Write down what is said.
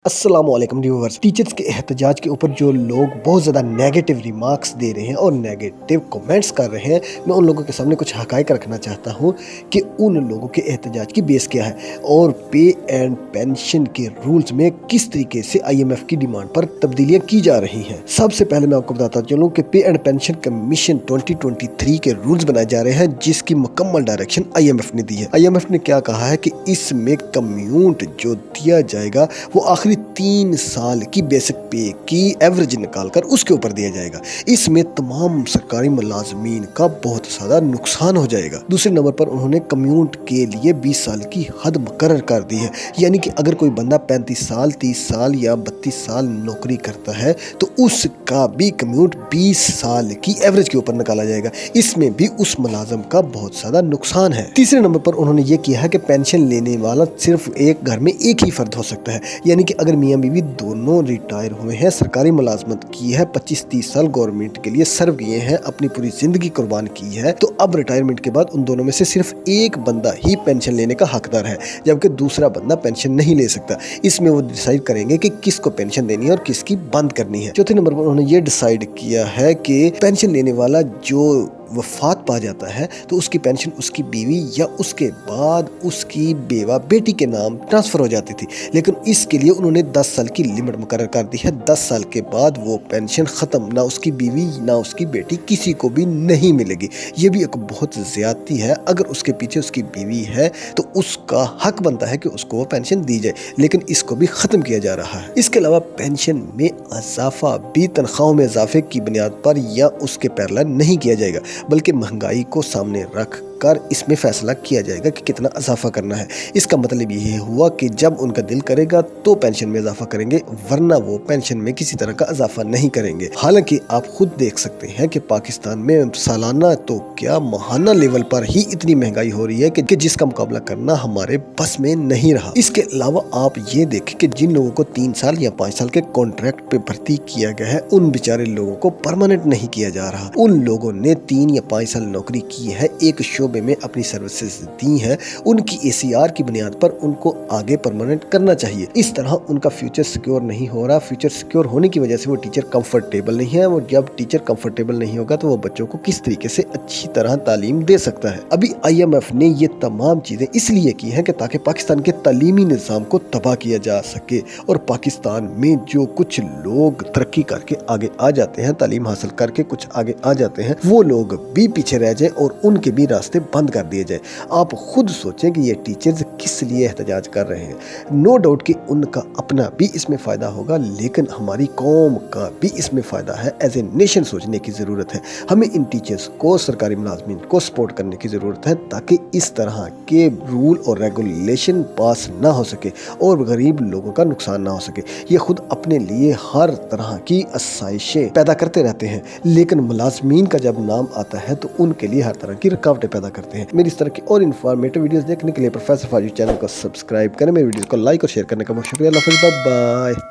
السلام علیکم viewers, teachers کے احتجاج کے اوپر جو لوگ بہت زیادہ نیگیٹو ریمارکس دے رہے ہیں اور نیگیٹو کومنٹس کر رہے ہیں، میں ان لوگوں کے سامنے کچھ حقائق رکھنا چاہتا ہوں کہ ان لوگوں کے احتجاج کی بیس کیا ہے اور پے اینڈ پینشن کے رولز میں کس طریقے سے IMF کی ڈیمانڈ پر تبدیلیاں کی جا رہی ہیں۔ سب سے پہلے میں آپ کو بتاتا چلوں کہ پے اینڈ پینشن کمیشن 2023 کے رولز بنائے جا رہے ہیں، جس کی مکمل ڈائریکشن IMF نے دی ہے۔ IMF نے کیا کہا ہے کہ اس میں کمیونٹ جو دیا جائے گا وہ آخری 3 سال کی بیسک پے کی ایوریج نکال کر اس کے اوپر دیا جائے گا۔ اس میں تمام سرکاری ملازمین کا بہت زیادہ نقصان ہو جائے گا۔ دوسرے نمبر پر انہوں نے کمیونٹ کے لیے 20 سال کی حد مقرر کر دی ہے، یعنی کہ اگر کوئی بندہ 35 سال 30 سال یا 32 سال نوکری کرتا ہے تو اس کا بھی کمیونٹ 20 سال کی ایوریج کے اوپر نکالا جائے گا۔ اس میں بھی اس ملازم کا بہت زیادہ نقصان ہے۔ تیسرے نمبر پر انہوں نے یہ کیا ہے کہ پینشن لینے والا صرف ایک گھر میں ایک ہی فرد ہو سکتا ہے، یعنی کہ اگر میاں بیوی دونوں ریٹائر ہوئے ہیں، سرکاری ملازمت کی ہے، 25-30 سال گورنمنٹ کے لیے سرو کیے ہیں، اپنی پوری زندگی قربان کی ہے، تو اب ریٹائرمنٹ کے بعد ان دونوں میں سے صرف ایک بندہ ہی پینشن لینے کا حقدار ہے، جبکہ دوسرا بندہ پینشن نہیں لے سکتا۔ اس میں وہ ڈیسائیڈ کریں گے کہ کس کو پینشن دینی ہے اور کس کی بند کرنی ہے۔ چوتھے نمبر پر انہوں نے یہ ڈیسائیڈ کیا ہے کہ پینشن لینے والا جو وفات پا جاتا ہے تو اس کی پینشن اس کی بیوی یا اس کے بعد اس کی بیوہ بیٹی کے نام ٹرانسفر ہو جاتی تھی، لیکن اس کے لیے انہوں نے 10 سال کی لمٹ مقرر کر دی ہے۔ 10 سال کے بعد وہ پینشن ختم، نہ اس کی بیوی نہ اس کی بیٹی کسی کو بھی نہیں ملے گی۔ یہ بھی ایک بہت زیادتی ہے۔ اگر اس کے پیچھے اس کی بیوی ہے تو اس کا حق بنتا ہے کہ اس کو وہ پینشن دی جائے، لیکن اس کو بھی ختم کیا جا رہا ہے۔ اس کے علاوہ پینشن میں اضافہ بھی تنخواہوں میں اضافے کی بنیاد پر یا اس کے پیرالل نہیں کیا جائے گا، بلکہ مہنگائی کو سامنے رکھ کر اس میں فیصلہ کیا جائے گا کہ کتنا اضافہ کرنا ہے۔ اس کا مطلب یہ ہوا کہ جب ان کا دل کرے گا تو پینشن میں اضافہ کریں گے، ورنہ وہ پینشن میں کسی طرح کا اضافہ نہیں کریں گے۔ حالانکہ آپ خود دیکھ سکتے ہیں کہ پاکستان میں سالانہ تو کیا ماہانہ لیول پر ہی اتنی مہنگائی ہو رہی ہے کہ جس کا مقابلہ کرنا ہمارے بس میں نہیں رہا۔ اس کے علاوہ آپ یہ دیکھیں کہ جن لوگوں کو 3 سال یا 5 سال کے کانٹریکٹ پہ بھرتی کیا گیا ہے، ان بیچارے لوگوں کو پرماننٹ نہیں کیا جا رہا۔ ان لوگوں نے 3 یا 5 سال نوکری کی ہے، ایک شعبے میں اپنی سروسز دی ہیں، ان کی ACR کی بنیاد پر ان کو آگے پرماننٹ کرنا چاہیے۔ اس طرح ان کا فیوچر سیکیور نہیں ہو رہا۔ فیوچر سیکیور ہونے کی وجہ سے وہ ٹیچر کمفرٹیبل نہیں ہے، اور جب ٹیچر کمفرٹیبل نہیں ہوگا تو وہ بچوں کو کس طریقے سے اچھی طرح تعلیم دے سکتا ہے۔ ابھی IMF نے یہ تمام چیزیں اس لیے کی ہیں کہ تاکہ پاکستان کے تعلیمی نظام کو تباہ کیا جا سکے، اور پاکستان میں جو کچھ لوگ ترقی کر کے آگے آ جاتے ہیں، تعلیم حاصل کر کے کچھ آگے آ جاتے ہیں، وہ لوگ بھی پیچھے رہ جائیں اور ان کے بھی راستے بند کر دیے جائے۔ آپ خود سوچیں کہ یہ ٹیچرز کس لیے احتجاج کر رہے ہیں۔ نو ڈاؤٹ کہ ان کا اپنا بھی اس میں فائدہ ہوگا، لیکن ہماری قوم کا بھی اس میں فائدہ ہے۔ ایز اے نیشن سوچنے کی ضرورت ہے۔ ہمیں ان ٹیچرز کو، سرکاری ملازمین کو سپورٹ کرنے کی ضرورت ہے، تاکہ اس طرح کے رول اور ریگولیشن پاس نہ ہو سکے اور غریب لوگوں کا نقصان نہ ہو سکے۔ یہ خود اپنے لیے ہر طرح کی آسائشیں پیدا کرتے رہتے ہیں، لیکن ملازمین کا جب نام آتا ہے تو ان کے لیے ہر طرح کی رکاوٹیں پیدا کرتے ہیں۔ میری اس طرح کی اور انفارمیٹو ویڈیوز دیکھنے کے لیے پروفیسر فاضل چینل کو سبسکرائب کریں، میری ویڈیوز کو لائک اور شیئر کرنے کا بہت شکریہ۔ اللہ حافظ، بائے بائے۔